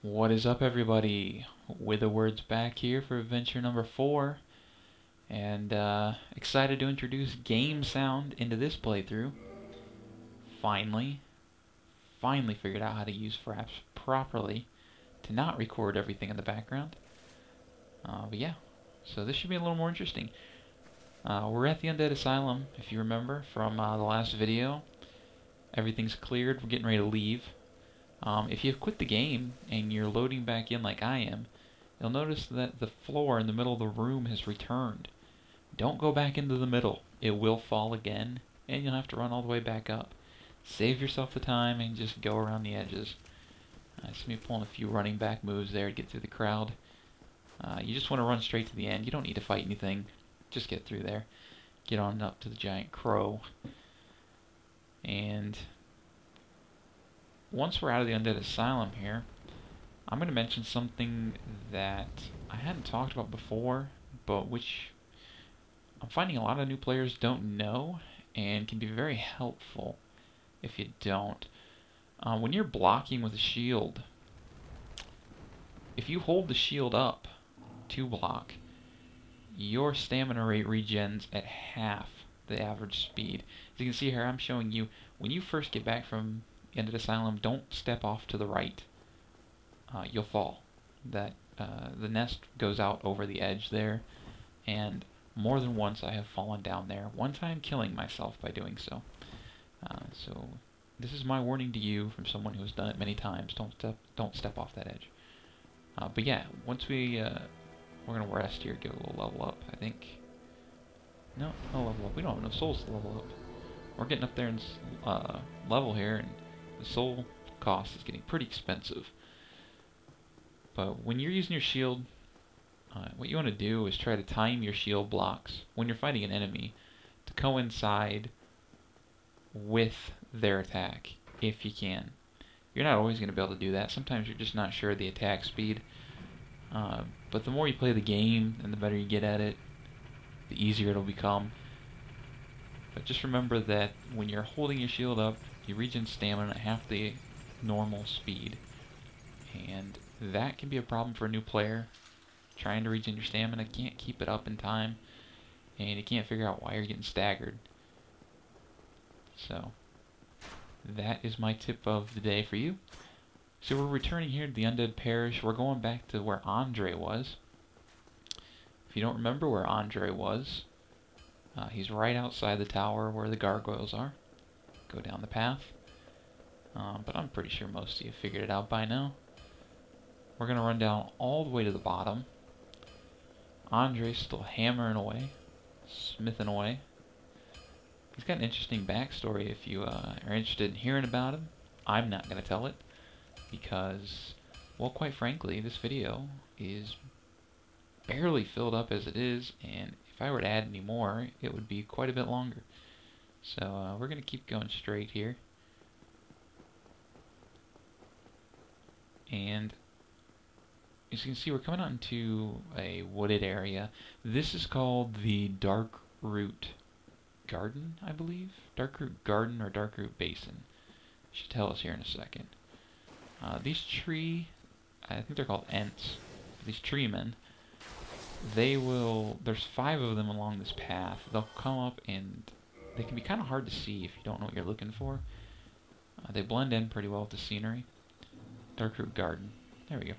What is up, everybody? WitherWords back here for adventure number 4, and excited to introduce game sound into this playthrough. Finally figured out how to use Fraps properly to not record everything in the background. But yeah, so this should be a little more interesting. We're at the Undead Asylum, if you remember from the last video. Everything's cleared, we're getting ready to leave. If you quit the game and you're loading back in like I am, you'll notice that the floor in the middle of the room has returned. Don't go back into the middle. It will fall again, and you'll have to run all the way back up. Save yourself the time and just go around the edges. I see me pulling a few running back moves there to get through the crowd. You just want to run straight to the end. You don't need to fight anything. Just get through there. Get on up to the giant crow. And once we're out of the Undead Asylum here, I'm going to mention something that I hadn't talked about before, but which I'm finding a lot of new players don't know and can be very helpful if you don't. When you're blocking with a shield, if you hold the shield up to block, your stamina rate regens at half the average speed. As you can see here, I'm showing you when you first get back from Undead Asylum, don't step off to the right. You'll fall. The nest goes out over the edge there, and more than once I have fallen down there. One time killing myself by doing so. So this is my warning to you from someone who has done it many times. Don't step off that edge. But yeah, once we're gonna rest here, get a little level up. I think. No level up. We don't have enough souls to level up. We're getting up there in level here, and the soul cost is getting pretty expensive. But when you're using your shield, what you want to do is try to time your shield blocks when you're fighting an enemy to coincide with their attack, if you can. You're not always going to be able to do that. Sometimes you're just not sure of the attack speed. But the more you play the game and the better you get at it, the easier it'll become. But just remember that when you're holding your shield up, you regen stamina at half the normal speed. And that can be a problem for a new player. Trying to regen your stamina, can't keep it up in time, and you can't figure out why you're getting staggered. So, that is my tip of the day for you. So we're returning here to the Undead Parish. We're going back to where Andre was. If you don't remember where Andre was, he's right outside the tower where the gargoyles are. Go down the path. But I'm pretty sure most of you figured it out by now. We're going to run down all the way to the bottom. Andre's still hammering away, smithing away. He's got an interesting backstory if you are interested in hearing about him. I'm not going to tell it because, well, quite frankly, this video is barely filled up as it is, and if I were to add any more, it would be quite a bit longer. So we're going to keep going straight here. And as you can see, we're coming out into a wooded area. This is called the Darkroot Garden, I believe? Darkroot Garden or Darkroot Basin. Should tell us here in a second. These tree, I think they're called Ents. These tree men, there's 5 of them along this path. They'll come up and they can be kind of hard to see if you don't know what you're looking for. They blend in pretty well with the scenery. Darkroot Garden. There we go.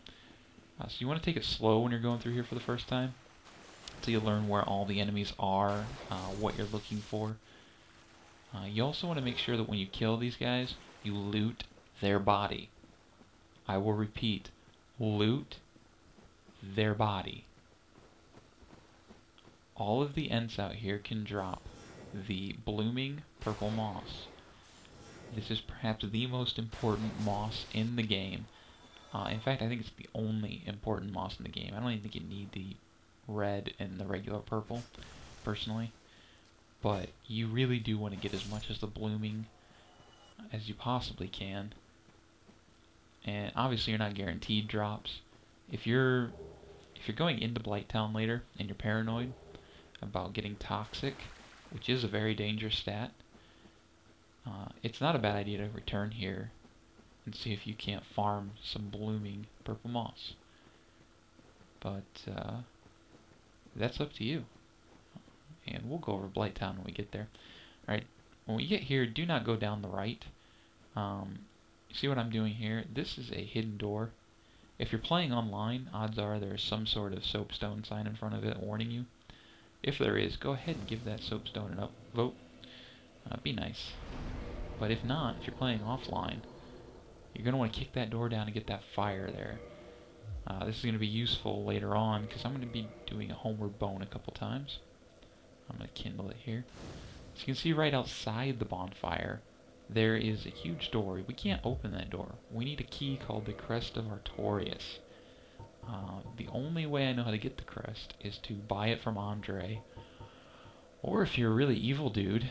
So you want to take it slow when you're going through here for the first time, so you learn where all the enemies are, what you're looking for. You also want to make sure that when you kill these guys, you loot their body. I will repeat, loot their body. All of the Ents out here can drop the blooming purple moss. This is perhaps the most important moss in the game. In fact, I think it's the only important moss in the game. I don't even think you need the red and the regular purple, personally. But you really do want to get as much as the blooming as you possibly can. And obviously you're not guaranteed drops. If you're going into Blighttown later and you're paranoid about getting toxic, which is a very dangerous stat, it's not a bad idea to return here and see if you can't farm some blooming purple moss. But that's up to you. And we'll go over Blight Town when we get there. Alright, when we get here, do not go down the right. See what I'm doing here? This is a hidden door. If you're playing online, odds are there's some sort of soapstone sign in front of it warning you. If there is, go ahead and give that soapstone an upvote. Be nice. But if not, if you're playing offline, you're going to want to kick that door down and get that fire there. This is going to be useful later on, because I'm going to be doing a homeward bone a couple times. I'm going to kindle it here. So you can see right outside the bonfire, there is a huge door. We can't open that door. We need a key called the Crest of Artorias. The only way I know how to get the crest is to buy it from Andre. Or if you're a really evil dude,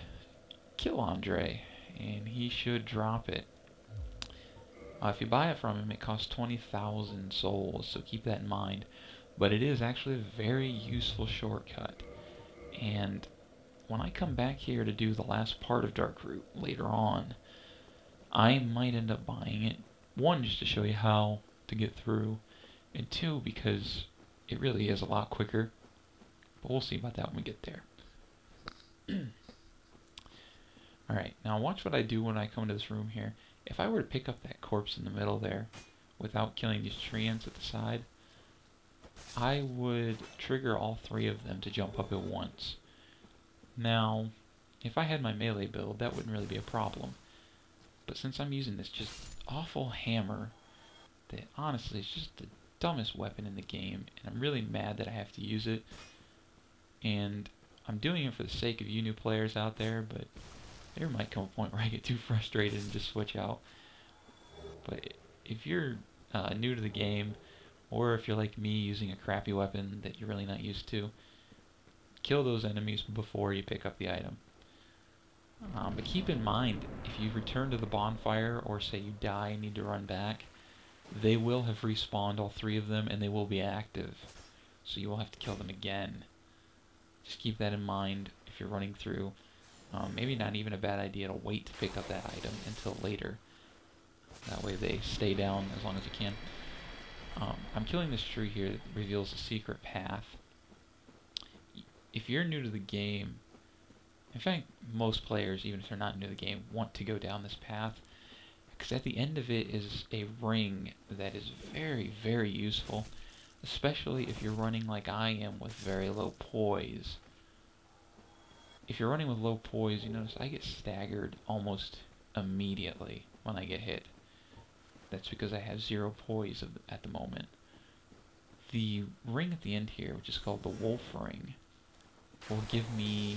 kill Andre, and he should drop it. If you buy it from him, it costs 20,000 souls, so keep that in mind. But it is actually a very useful shortcut. And when I come back here to do the last part of Darkroot later on, I might end up buying it. One, just to show you how to get through, and two, because it really is a lot quicker. But we'll see about that when we get there. Alright, now watch what I do when I come to this room here. If I were to pick up that corpse in the middle there, without killing these tree ants at the side, I would trigger all three of them to jump up at once. Now, if I had my melee build, that wouldn't really be a problem. But since I'm using this just awful hammer, that honestly is just the dumbest weapon in the game, and I'm really mad that I have to use it. And I'm doing it for the sake of you new players out there, but there might come a point where I get too frustrated and just switch out. But if you're new to the game, or if you're like me using a crappy weapon that you're really not used to, kill those enemies before you pick up the item. But keep in mind, if you return to the bonfire, or say you die and need to run back, they will have respawned, all three of them, and they will be active. So you will have to kill them again. Just keep that in mind if you're running through. Maybe not even a bad idea to wait to pick up that item until later. That way they stay down as long as you can. I'm killing this tree here that reveals a secret path. If you're new to the game, in fact, most players, even if they're not new to the game, want to go down this path, because at the end of it is a ring that is very, very useful, especially if you're running like I am with very low poise. If you're running with low poise, you notice I get staggered almost immediately when I get hit. That's because I have 0 poise at the moment. The ring at the end here, which is called the Wolf Ring, will give me,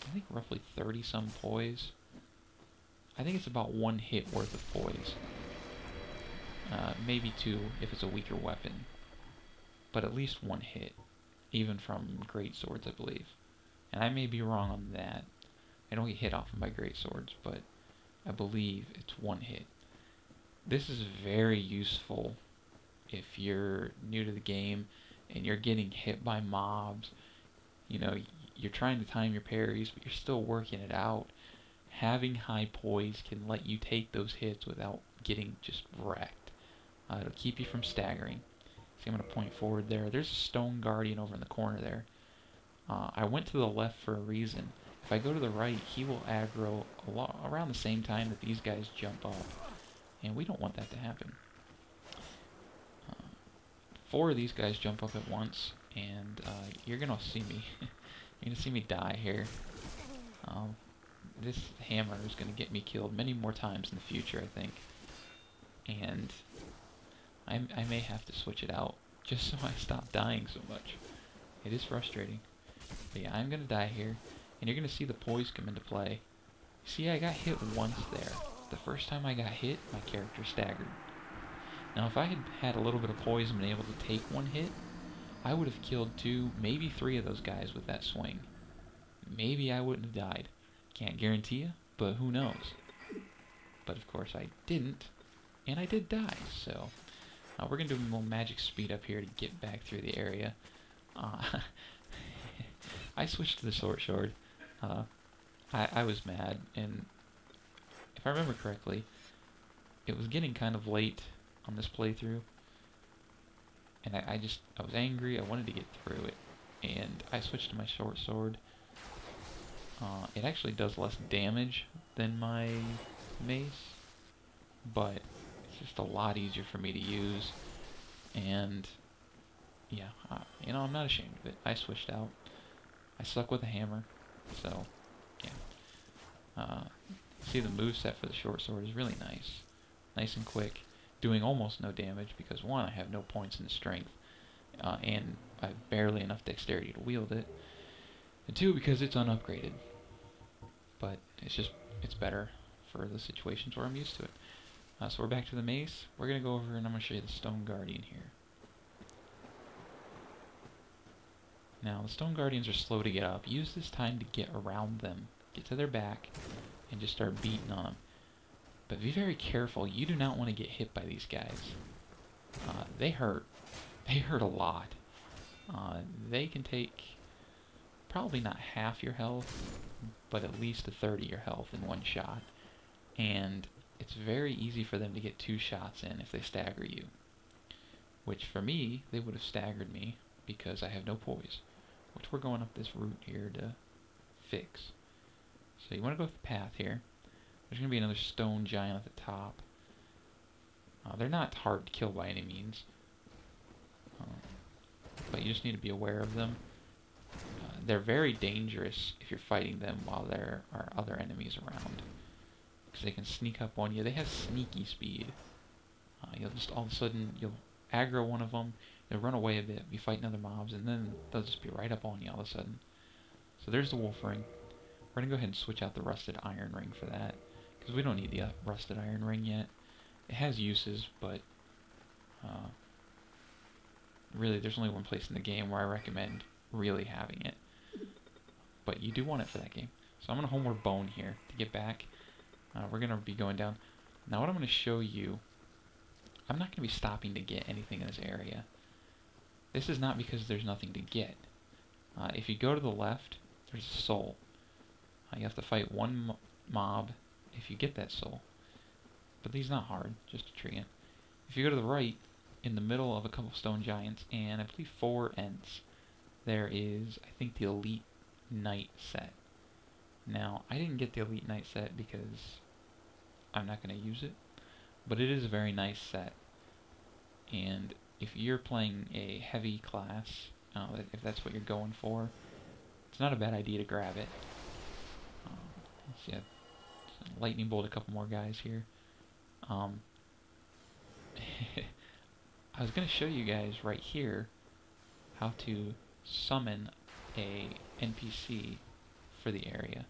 I think, roughly 30-some poise. I think it's about 1 hit worth of poise. Maybe 2 if it's a weaker weapon. But at least 1 hit, even from great swords, I believe. And I may be wrong on that. I don't get hit often by great swords, but I believe it's 1 hit. This is very useful if you're new to the game and you're getting hit by mobs. You know, you're trying to time your parries, but you're still working it out. Having high poise can let you take those hits without getting just wrecked. It'll keep you from staggering. See, I'm going to point forward there. There's a stone guardian over in the corner there. I went to the left for a reason. If I go to the right, he will aggro around the same time that these guys jump up. And we don't want that to happen. 4 of these guys jump up at once, and you're going to see me. You're going to see me die here. This hammer is going to get me killed many more times in the future, I think. And I may have to switch it out, just so I stop dying so much. It is frustrating. But yeah, I'm going to die here, and you're going to see the poise come into play. See, I got hit once there. The first time I got hit, my character staggered. Now, if I had had a little bit of poise and been able to take 1 hit, I would have killed 2, maybe 3 of those guys with that swing. Maybe I wouldn't have died. Can't guarantee you, but who knows. But of course I didn't, and I did die, so we're going to do a little magic speed up here to get back through the area. I switched to the short sword. I was mad, and if I remember correctly, it was getting kind of late on this playthrough, and I was angry. I wanted to get through it, and I switched to my short sword. It actually does less damage than my mace, but it's just a lot easier for me to use, and yeah, you know, I'm not ashamed of it. I switched out. I suck with a hammer, so yeah. See, the moveset for the short sword is really nice. Nice and quick, doing almost no damage because one, I have no points in strength, and I have barely enough dexterity to wield it, and two, because it's unupgraded. But it's better for the situations where I'm used to it. So we're back to the mace. We're going to go over and I'm going to show you the Stone Guardian here. Now, the Stone Guardians are slow to get up. Use this time to get around them. Get to their back and just start beating on them. But be very careful. You do not want to get hit by these guys. They hurt. They hurt a lot. They can take probably not half your health, but at least a third of your health in one shot. And it's very easy for them to get 2 shots in if they stagger you. Which for me, they would have staggered me because I have no poise. Which we're going up this route here to fix. So you want to go with the path here. There's going to be another stone giant at the top. They're not hard to kill by any means. But you just need to be aware of them. They're very dangerous if you're fighting them while there are other enemies around. Because they can sneak up on you. They have sneaky speed. You'll just all of a sudden, you'll aggro one of them, you'll run away a bit, be fighting other mobs, and then they'll just be right up on you all of a sudden. So there's the wolf ring. We're going to go ahead and switch out the rusted iron ring for that, because we don't need the rusted iron ring yet. It has uses, but really there's only one place in the game where I recommend really having it. But you do want it for that game. So I'm going to homeward bone here to get back. We're going to be going down. Now what I'm going to show you, I'm not going to be stopping to get anything in this area. This is not because there's nothing to get. If you go to the left, there's a soul. You have to fight one mob if you get that soul. But these not hard, just a tree. If you go to the right, in the middle of a couple stone giants, and I believe 4 ents, there is, I think, the Elite Knight set. Now, I didn't get the Elite Knight set because I'm not going to use it, but it is a very nice set. And if you're playing a heavy class, if that's what you're going for, it's not a bad idea to grab it. Let's see, lightning bolt a couple more guys here. I was going to show you guys right here how to summon a NPC for the area.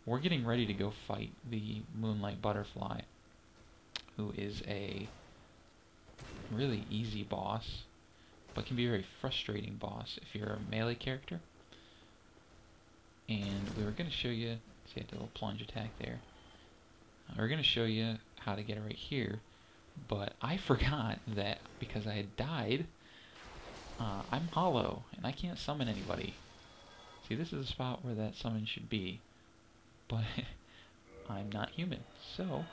We're getting ready to go fight the Moonlight Butterfly, who is a really easy boss, but can be a very frustrating boss if you're a melee character. And we were going to show you, see I did a little plunge attack there. We're going to show you how to get it right here, but I forgot that because I had died, I'm hollow, and I can't summon anybody. See, this is the spot where that summon should be, but I'm not human, so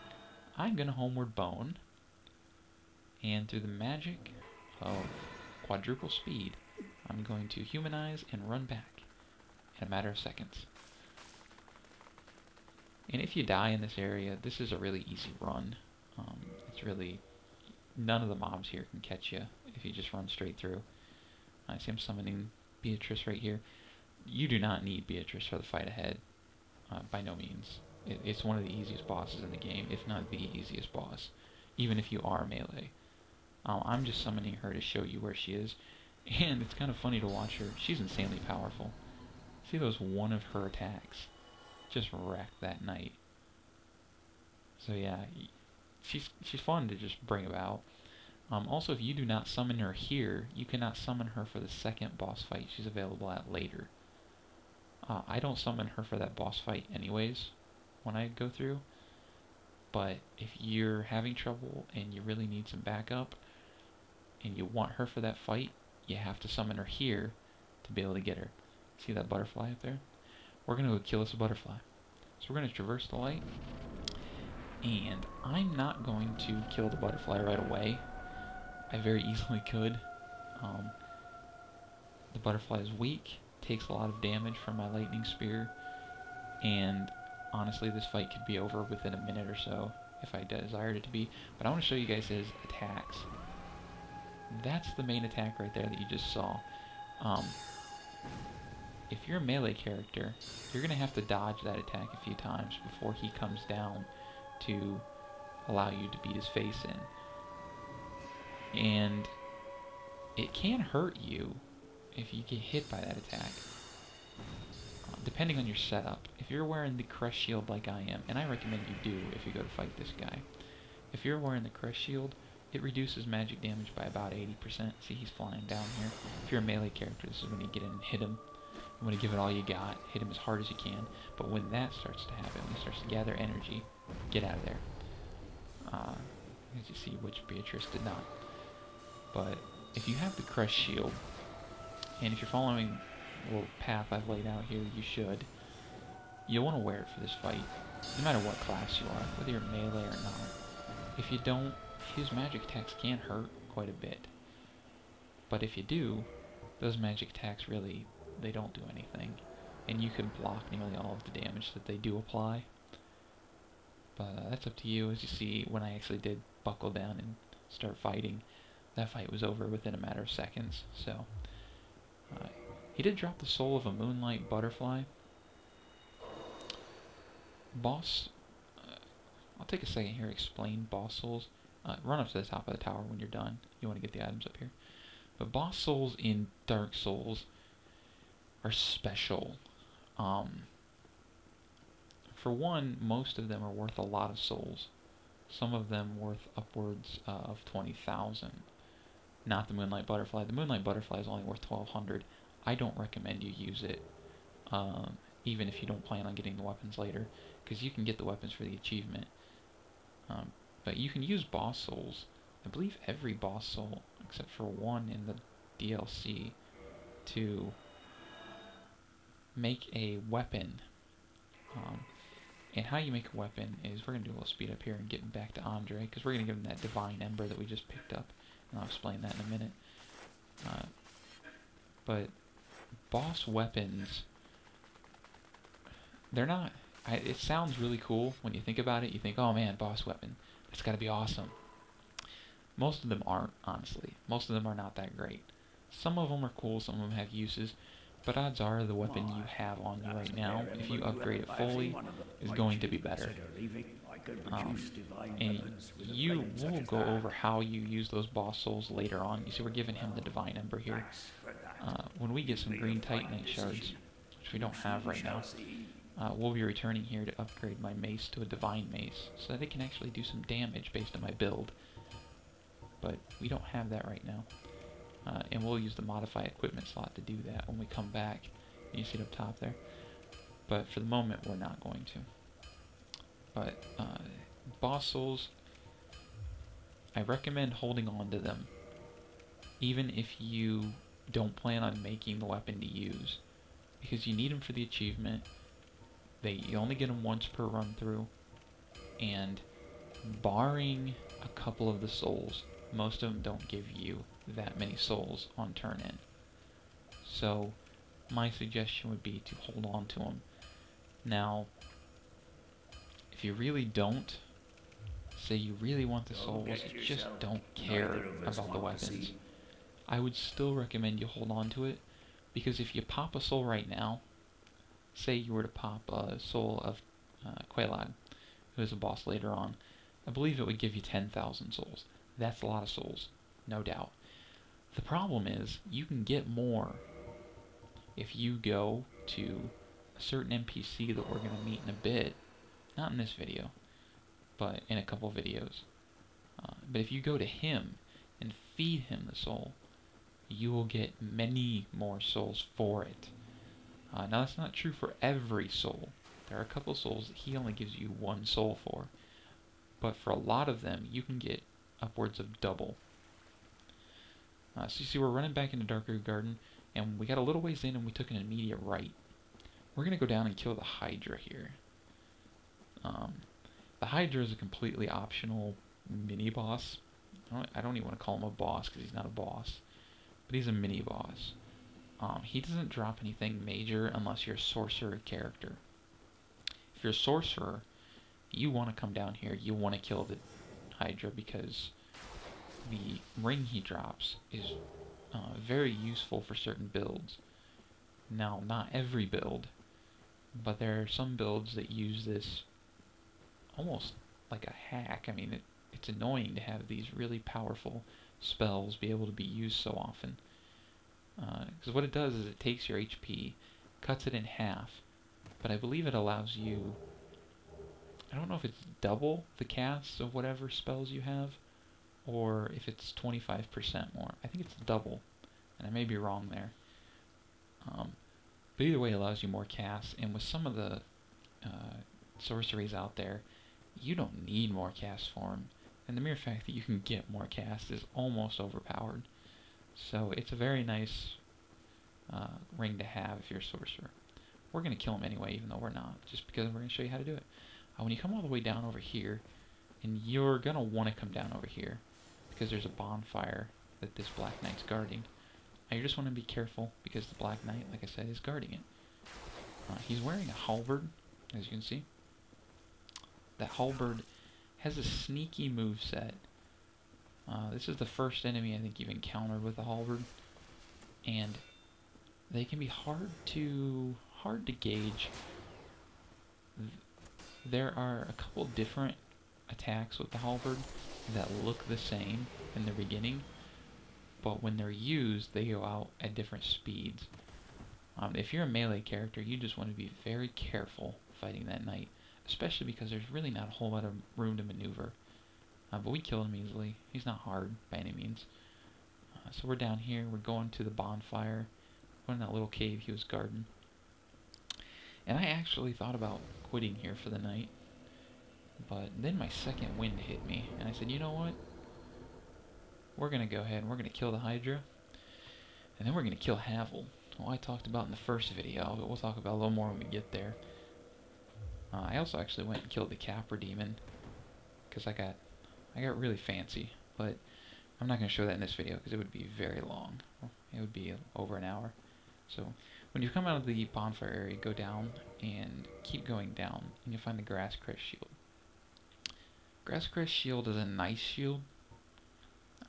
I'm going to homeward bone, and through the magic of quadruple speed, I'm going to humanize and run back in a matter of seconds. And if you die in this area, this is a really easy run. It's really, none of the mobs here can catch you if you just run straight through. I see I'm summoning Beatrice right here. You do not need Beatrice for the fight ahead, by no means. It's one of the easiest bosses in the game, if not the easiest boss, even if you are melee. I'm just summoning her to show you where she is, and it's kind of funny to watch her. She's insanely powerful. See those one of her attacks just wrecked that knight. So yeah, she's fun to just bring about. Also, if you do not summon her here, you cannot summon her for the second boss fight she's available at later. I don't summon her for that boss fight anyways when I go through, but if you're having trouble and you really need some backup and you want her for that fight, you have to summon her here to be able to get her. See that butterfly up there? We're going to go kill this butterfly. So we're going to traverse the light, And I'm not going to kill the butterfly right away. I very easily could. The butterfly is weak, takes a lot of damage from my lightning spear, and honestly this fight could be over within a minute or so if I desired it to be. But I want to show you guys his attacks. That's the main attack right there that you just saw. If you're a melee character, you're going to have to dodge that attack a few times before he comes down to allow you to beat his face in. And it can hurt you if you get hit by that attack, depending on your setup. If you're wearing the Crush Shield like I am, and I recommend you do if you go to fight this guy, if you're wearing the Crush Shield, it reduces magic damage by about 80%. See, he's flying down here. If you're a melee character, this is when you get in and hit him. You want to give it all you got, hit him as hard as you can, but when that starts to happen, when he starts to gather energy, get out of there. As you see, which Beatrice did not. But if you have the Crush Shield, and if you're following the little path I've laid out here, you should. You'll want to wear it for this fight, no matter what class you are, whether you're melee or not. If you don't, his magic attacks can hurt quite a bit. But if you do, those magic attacks really, they don't do anything. And you can block nearly all of the damage that they do apply. But that's up to you. As you see, when I actually did buckle down and start fighting, that fight was over within a matter of seconds. So, he did drop the soul of a moonlight butterfly. Boss, I'll take a second here to explain boss souls. Run up to the top of the tower when you're done. You want to get the items up here. But boss souls in Dark Souls are special. For one, most of them are worth a lot of souls. Some of them worth upwards of 20,000. Not the Moonlight Butterfly. The Moonlight Butterfly is only worth 1,200. I don't recommend you use it, even if you don't plan on getting the weapons later, because you can get the weapons for the achievement. But you can use boss souls. I believe every boss soul, except for one in the DLC, to make a weapon. And how you make a weapon is, we're going to do a little speed up here and get back to Andre, because we're going to give him that Divine Ember that we just picked up, and I'll explain that in a minute. But boss weapons, they're not, it sounds really cool when you think about it. You think, oh man, boss weapon, that's got to be awesome. Most of them aren't, honestly. Most of them are not that great. Some of them are cool, some of them have uses, but odds are the weapon you have on you right now, if you upgrade it fully, is going to be better. And we'll go over how you use those boss souls later on. You see, we're giving him the Divine Ember here. When we get some green Titanite shards, which we don't have right now, we'll be returning here to upgrade my mace to a Divine Mace, so that it can actually do some damage based on my build. But we don't have that right now. And we'll use the modify equipment slot to do that when we come back. You see it up top there. But for the moment, we're not going to. But boss souls, I recommend holding on to them, even if you don't plan on making the weapon to use, because you need them for the achievement. You only get them once per run through, and barring a couple of the souls, most of them don't give you that many souls on turn in. So my suggestion would be to hold on to them. Now, if you really don't, say you really want the souls, you just don't care about the weapons, I would still recommend you hold on to it, because if you pop a soul right now, say you were to pop a soul of Quelaag, who is a boss later on, I believe it would give you 10,000 souls. That's a lot of souls, no doubt. The problem is, you can get more if you go to a certain NPC that we're going to meet in a bit. Not in this video, but in a couple videos. But if you go to him and feed him the soul, you will get many more souls for it. Now that's not true for every soul. There are a couple souls that he only gives you one soul for. But for a lot of them, you can get upwards of double. So you see, we're running back into Darkroot Garden, and we got a little ways in and we took an immediate right. We're going to go down and kill the Hydra here. The Hydra is a completely optional mini-boss. I don't even want to call him a boss because he's not a boss. But he's a mini-boss. He doesn't drop anything major unless you're a sorcerer character. If you're a sorcerer, you want to come down here, you want to kill the Hydra because the ring he drops is very useful for certain builds. Now, not every build, but there are some builds that use this almost like a hack. I mean, it's annoying to have these really powerful spells be able to be used so often. Because what it does is it takes your HP, cuts it in half, but I believe it allows you, I don't know if it's double the casts of whatever spells you have, or if it's 25% more. I think it's double, and I may be wrong there. But either way, it allows you more casts, and with some of the sorceries out there, you don't need more casts for them, and the mere fact that you can get more casts is almost overpowered. So it's a very nice ring to have if you're a sorcerer. We're going to kill him anyway, even though we're not, just because we're going to show you how to do it. When you come all the way down over here, and you're going to want to come down over here, because there's a bonfire that this Black Knight's guarding. Now you just want to be careful, because the Black Knight, like I said, is guarding it. He's wearing a halberd, as you can see. That halberd has a sneaky moveset. This is the first enemy I think you've encountered with a halberd, and they can be hard to gauge. There are a couple different attacks with the halberd that look the same in the beginning, but when they're used, they go out at different speeds. If you're a melee character, you just want to be very careful fighting that knight, especially because there's really not a whole lot of room to maneuver. But we killed him easily. He's not hard by any means. So we're down here. We're going to the bonfire. We're in that little cave he was guarding. And I actually thought about quitting here for the night. But then my second wind hit me. And I said, you know what? We're going to go ahead and we're going to kill the Hydra. And then we're going to kill Havel. Well, I talked about in the first video, but we'll talk about a little more when we get there. I also actually went and killed the Capra Demon. Because I got really fancy, but I'm not going to show that in this video because it would be very long. It would be over an hour. So when you come out of the bonfire area, go down and keep going down, and you'll find the Grass Crest Shield. Grass Crest Shield is a nice shield.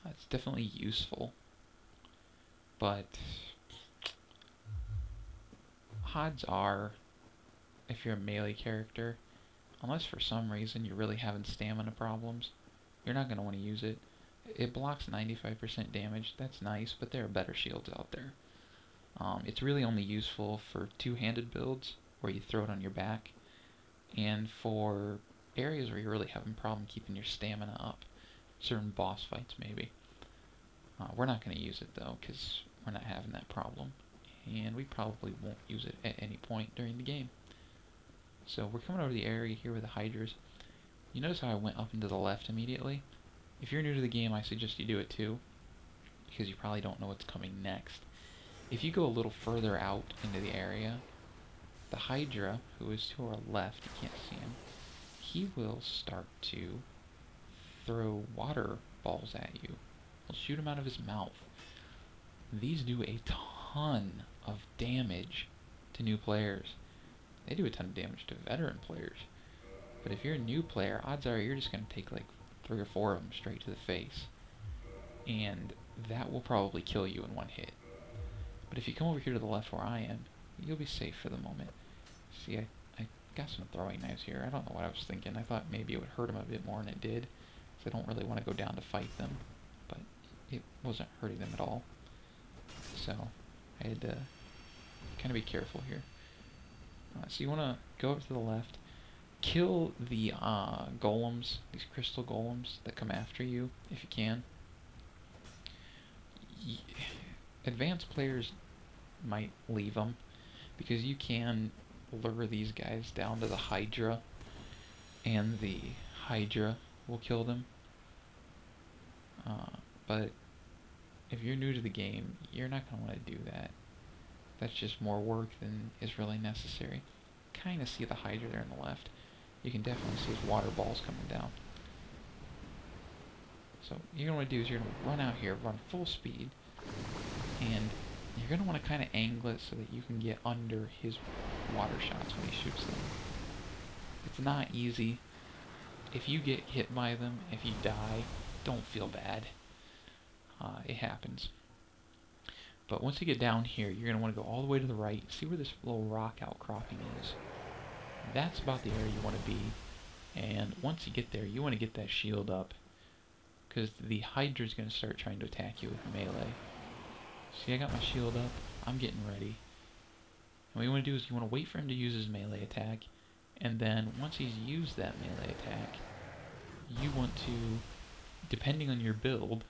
It's definitely useful, but odds are, if you're a melee character, unless for some reason you're really having stamina problems, you're not going to want to use it. It blocks 95% damage. That's nice, but there are better shields out there. It's really only useful for two-handed builds, where you throw it on your back, and for areas where you're really having a problem keeping your stamina up. Certain boss fights, maybe. We're not going to use it, though, because we're not having that problem, and we probably won't use it at any point during the game. So we're coming over the area here with the Hydras. You notice how I went up and to the left immediately? If you're new to the game, I suggest you do it too, because you probably don't know what's coming next. If you go a little further out into the area, the Hydra, who is to our left, you can't see him, he will start to throw water balls at you. He'll shoot them out of his mouth. These do a ton of damage to new players. They do a ton of damage to veteran players. But if you're a new player, odds are you're just going to take like 3 or 4 of them straight to the face. And that will probably kill you in one hit. But if you come over here to the left where I am, you'll be safe for the moment. See, I got some throwing knives here. I don't know what I was thinking. I thought maybe it would hurt them a bit more, and it did. So I don't really want to go down to fight them. But it wasn't hurting them at all. So I had to kind of be careful here. So you want to go up to the left, kill the golems, these crystal golems that come after you, if you can. Advanced players might leave them, because you can lure these guys down to the Hydra, and the Hydra will kill them. But if you're new to the game, you're not going to want to do that. That's just more work than is really necessary. Kind of see the Hydra there on the left. you can definitely see his water balls coming down. So you're going to want to do is you're going to run out here, run full speed, and you're going to want to kind of angle it so that you can get under his water shots when he shoots them. It's not easy. If you get hit by them, if you die, don't feel bad. It happens. But once you get down here, you're going to want to go all the way to the right. See where this little rock outcropping is? That's about the area you want to be. And once you get there, you want to get that shield up, because the Hydra is going to start trying to attack you with melee. See, I got my shield up. I'm getting ready. And what you want to do is you want to wait for him to use his melee attack, and then once he's used that melee attack, you want to, depending on your build,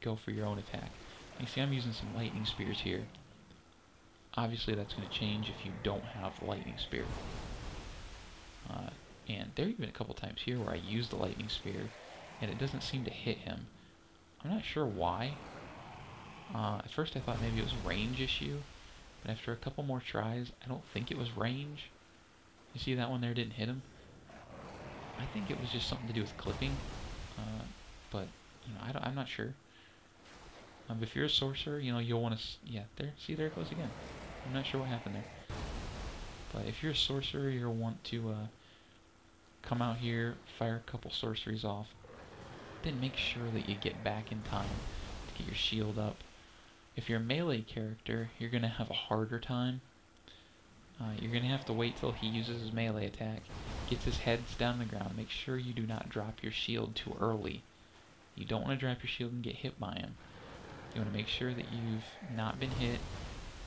go for your own attack. You see I'm using some lightning spears here. Obviously that's going to change if you don't have the lightning spear. And there have been a couple times here where I used the lightning spear and it doesn't seem to hit him. I'm not sure why. At first I thought maybe it was a range issue, but after a couple more tries, I don't think it was range. You see that one there didn't hit him? I think it was just something to do with clipping, but you know, I'm not sure. If you're a sorcerer, you know, you'll want to, yeah, there, see, there it goes again. I'm not sure what happened there. But if you're a sorcerer, you'll want to come out here, fire a couple sorceries off, then make sure that you get back in time to get your shield up. If you're a melee character, you're going to have a harder time. You're going to have to wait till he uses his melee attack, gets his heads down on the ground. Make sure you do not drop your shield too early. You don't want to drop your shield and get hit by him. You want to make sure that you've not been hit,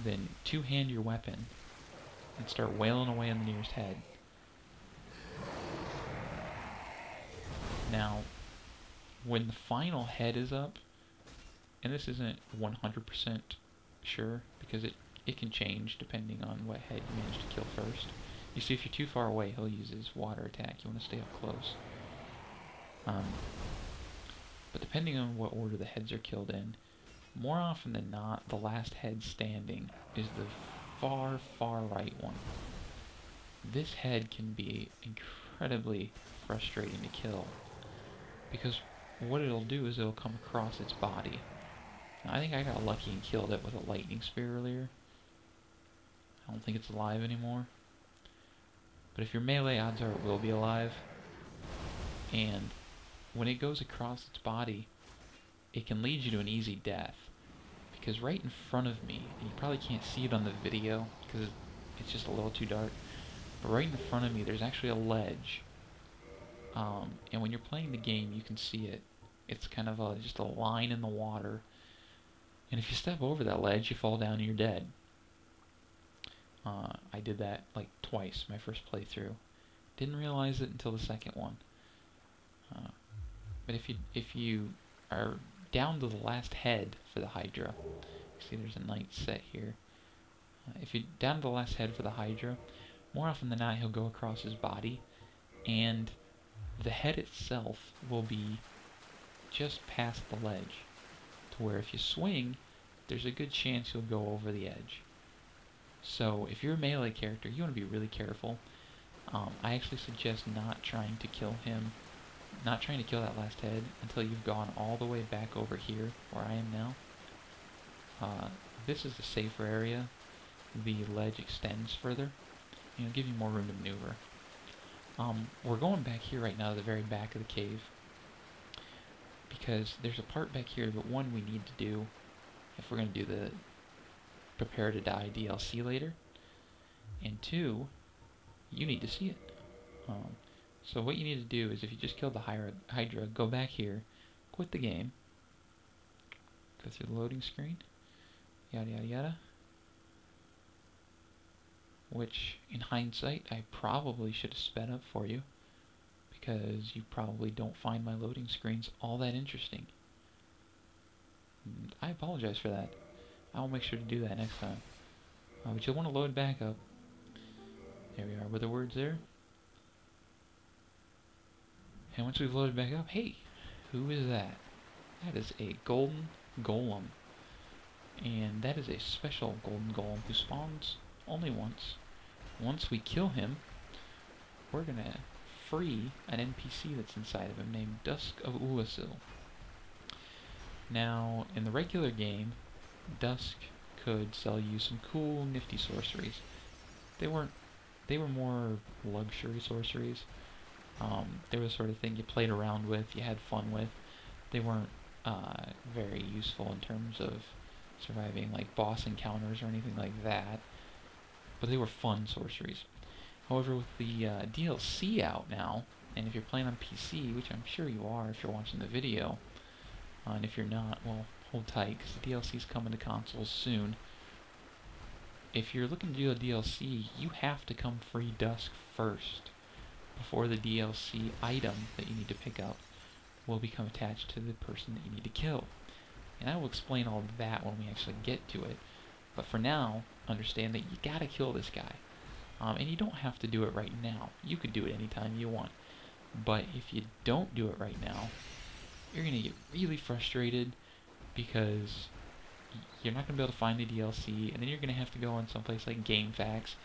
then two-hand your weapon and start wailing away on the nearest head. Now, when the final head is up, and this isn't 100% sure because it can change depending on what head you manage to kill first. You see, if you're too far away, he'll use his water attack. You want to stay up close. But depending on what order the heads are killed in, more often than not, the last head standing is the far, far right one. This head can be incredibly frustrating to kill, because what it'll do is it'll come across its body. Now, I think I got lucky and killed it with a lightning spear earlier. I don't think it's alive anymore. But if you're melee, odds are it will be alive. And when it goes across its body, it can lead you to an easy death. Because right in front of me, and you probably can't see it on the video because it's just a little too dark, but right in front of me there's actually a ledge. And when you're playing the game, you can see it. It's kind of just a line in the water. And if you step over that ledge, you fall down and you're dead. I did that like twice my first playthrough. Didn't realize it until the second one. But if you are down to the last head for the Hydra, see there's a knight set here. If you're down to the last head for the Hydra, more often than not he'll go across his body, and the head itself will be just past the ledge, to where if you swing, there's a good chance you'll go over the edge. So if you're a melee character, you want to be really careful. I actually suggest not trying to kill him, not trying to kill that last head until you've gone all the way back over here where I am now. This is a safer area. The ledge extends further, and it'll give you more room to maneuver. We're going back here right now to the very back of the cave, because there's a part back here, but one we need to do if we're going to do the Prepare to Die DLC later, and two, you need to see it. So what you need to do is, if you just killed the Hydra, go back here, quit the game, go through the loading screen, yada yada yada, which in hindsight I probably should have sped up for you, because you probably don't find my loading screens all that interesting. And I apologize for that. I'll make sure to do that next time. But you'll want to load back up. There we are, WitherWords there. And once we've loaded back up, hey, who is that? That is a golden golem. And that is a special golden golem who spawns only once. Once we kill him, we're going to free an NPC that's inside of him named Dusk of Ulasil. Now, in the regular game, Dusk could sell you some cool, nifty sorceries. They were more luxury sorceries. They were the sort of thing you played around with, you had fun with. They weren't very useful in terms of surviving like boss encounters or anything like that, but they were fun sorceries. However, with the DLC out now, and if you're playing on PC, which I'm sure you are if you're watching the video, and if you're not, well, hold tight, because the DLC is coming to consoles soon. If you're looking to do a DLC, you have to come free Dusk first, before the DLC item that you need to pick up will become attached to the person that you need to kill. And I will explain all of that when we actually get to it. But for now, understand that you gotta kill this guy. And you don't have to do it right now. You could do it anytime you want. But if you don't do it right now, you're gonna get really frustrated because you're not gonna be able to find the DLC, and then you're gonna have to go on someplace like GameFAQs,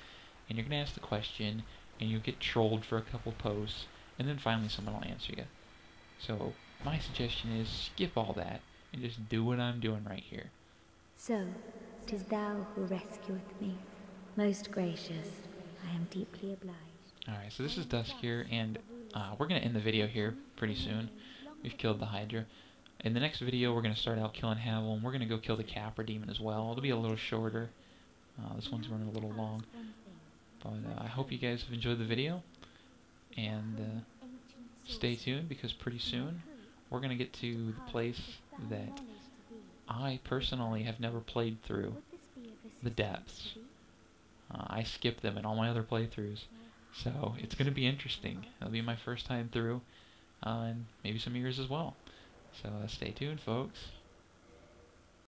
and you're gonna ask the question, and you'll get trolled for a couple posts, and then finally someone will answer you. So my suggestion is skip all that and just do what I'm doing right here. So, 'tis thou who rescueth me. Most gracious, I am deeply obliged. Alright, so this is Dusk here, and we're going to end the video here pretty soon. We've killed the Hydra. In the next video, we're going to start out killing Havel, and we're going to go kill the Capra Demon as well. It'll be a little shorter. This one's running a little long. But I hope you guys have enjoyed the video, and stay tuned, because pretty soon we're going to get to the place that I personally have never played through, the depths. I skipped them in all my other playthroughs, so it's going to be interesting. It'll be my first time through, and maybe some of yours as well. So stay tuned, folks.